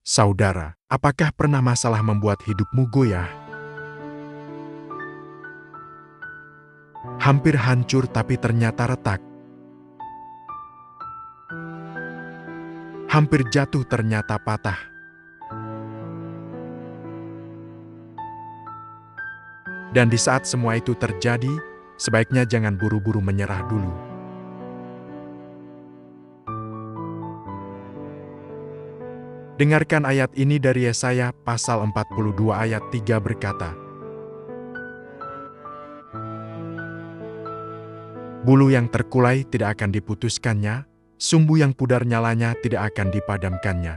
Saudara, apakah pernah masalah membuat hidupmu goyah? Hampir hancur tapi ternyata retak. Hampir jatuh ternyata patah. Dan di saat semua itu terjadi, sebaiknya jangan buru-buru menyerah dulu. Dengarkan ayat ini dari Yesaya pasal 42 ayat 3 berkata, "Bulu yang terkulai tidak akan diputuskannya, sumbu yang pudar nyalanya tidak akan dipadamkannya."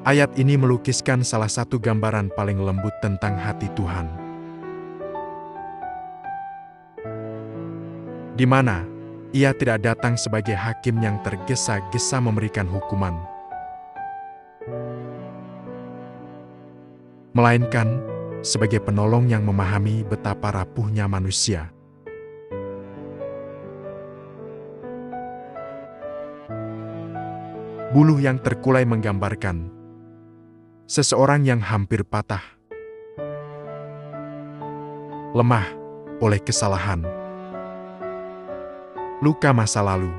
Ayat ini melukiskan salah satu gambaran paling lembut tentang hati Tuhan. Di mana Ia tidak datang sebagai hakim yang tergesa-gesa memberikan hukuman, melainkan sebagai penolong yang memahami betapa rapuhnya manusia. Bulu yang terkulai menggambarkan seseorang yang hampir patah, lemah oleh kesalahan, luka masa lalu,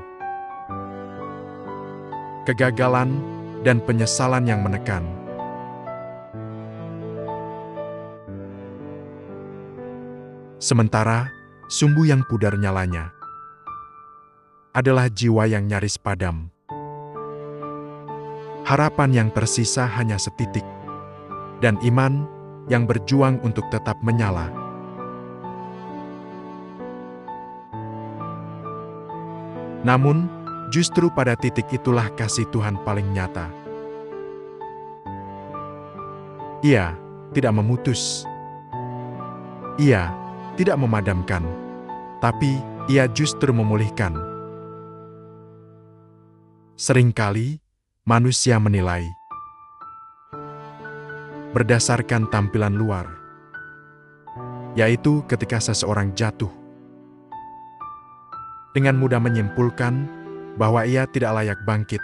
kegagalan, dan penyesalan yang menekan. Sementara, sumbu yang pudar nyalanya adalah jiwa yang nyaris padam. Harapan yang tersisa hanya setitik, dan iman yang berjuang untuk tetap menyala. Namun, justru pada titik itulah kasih Tuhan paling nyata. Ia tidak memutus. Ia tidak memadamkan, tapi Ia justru memulihkan. Seringkali, manusia menilai berdasarkan tampilan luar, yaitu ketika seseorang jatuh, dengan mudah menyimpulkan bahwa ia tidak layak bangkit.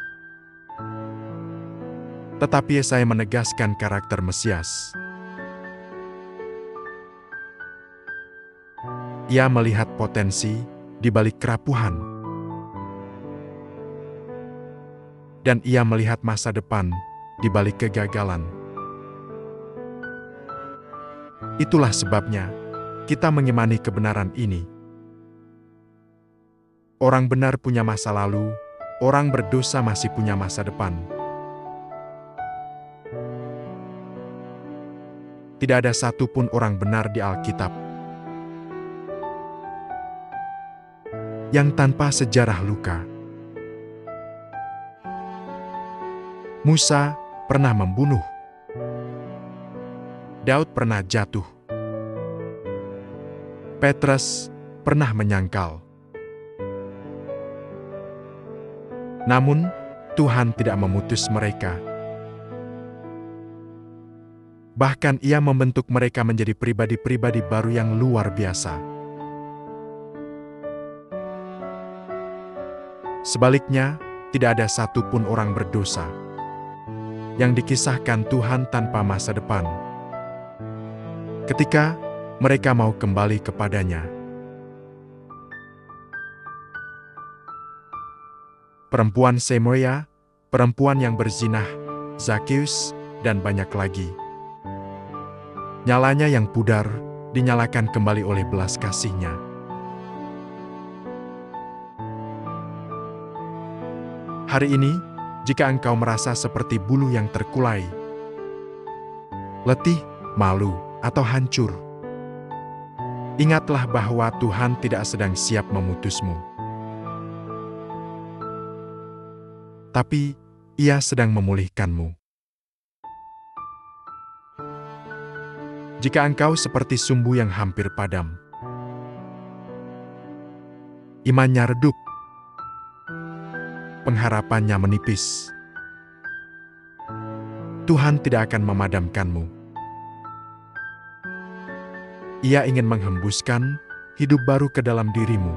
Tetapi Yesaya menegaskan karakter Mesias. Ia melihat potensi di balik kerapuhan, dan ia melihat masa depan di balik kegagalan. Itulah sebabnya kita mengimani kebenaran ini. Orang benar punya masa lalu, orang berdosa masih punya masa depan. Tidak ada satupun orang benar di Alkitab yang tanpa sejarah luka. Musa pernah membunuh. Daud pernah jatuh. Petrus pernah menyangkal. Namun, Tuhan tidak memutus mereka. Bahkan Ia membentuk mereka menjadi pribadi-pribadi baru yang luar biasa. Sebaliknya, tidak ada satupun orang berdosa yang dikisahkan Tuhan tanpa masa depan. Ketika mereka mau kembali kepadanya. Perempuan Semoria, perempuan yang berzinah, Zakeus, dan banyak lagi. Nyalanya yang pudar dinyalakan kembali oleh belas kasih-Nya. Hari ini, jika engkau merasa seperti bulu yang terkulai, letih, malu, atau hancur, ingatlah bahwa Tuhan tidak sedang siap memutusmu. Tapi Ia sedang memulihkanmu. Jika engkau seperti sumbu yang hampir padam, imannya redup, pengharapannya menipis, Tuhan tidak akan memadamkanmu. Ia ingin menghembuskan hidup baru ke dalam dirimu.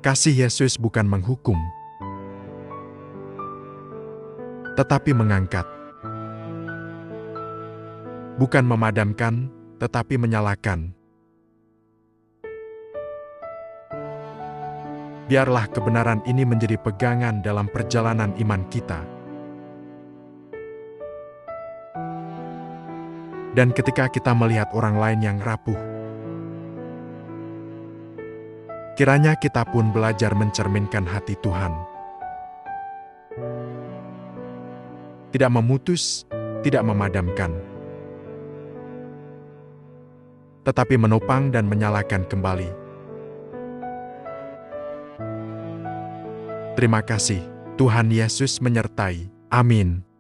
Kasih Yesus bukan menghukum, tetapi mengangkat. Bukan memadamkan, tetapi menyalakan. Biarlah kebenaran ini menjadi pegangan dalam perjalanan iman kita. Dan ketika kita melihat orang lain yang rapuh, kiranya kita pun belajar mencerminkan hati Tuhan. Tidak memutus, tidak memadamkan, tetapi menopang dan menyalakan kembali. Terima kasih, Tuhan Yesus menyertai. Amin.